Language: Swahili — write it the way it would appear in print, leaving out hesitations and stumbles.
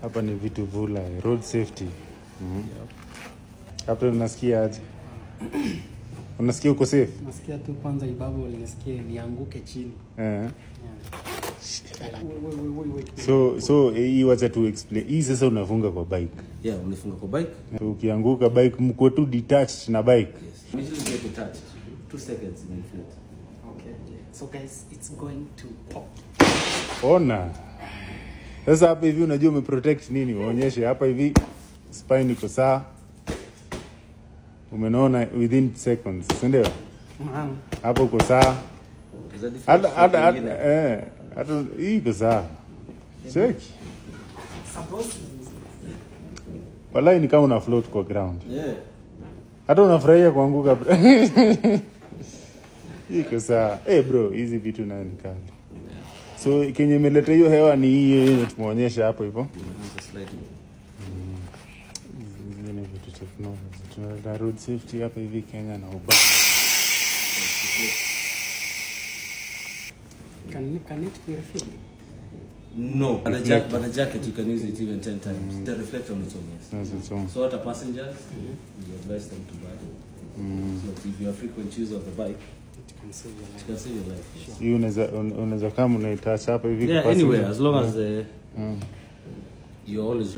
Hapa ni vitu vula, road safety. Hapa unasikia aje? Unasikia uko safe? Nasikia tu kwanza ibabu nisikie nianguke chini. So hii wacha tu explain. Hii sasa unafunga kwa bike. Yeah, unafunga kwa bike. Ukianguka bike mko tu detached na bike. Yes. Usually get detached. 2 seconds in inflate. Okay. So guys, it's going to pop. Ona. Sasa hapa hivi unajua umeprotect nini? Uonyeshe hapa hivi spine iko sawa. Umeona within seconds, si ndio? Hapo uko sawa. Hata hii iko sawa. Check. Wallahi ni kama una float kwa ground. Yeah. Hata unafurahia kuanguka. Iko sawa. Bro, hizi vitu nayo ni kali. So kenye imeleta hiyo hewa ni hii tumeonyesha hapo hivyo. Zingine vitu technology. Tunaleta road safety hapa hivi Kenya na Uber. Can it be refilled? No, but a jacket you can use it even 10 times. The reflector on its own, yes. That's its own. So what are passengers? We advise them to buy. So if you're a frequent user of the bike, It can save your life. it can save your life. Yes. Hii unaweza kama unaitouch hapa hivi Yeah, anywhere, as long as you're always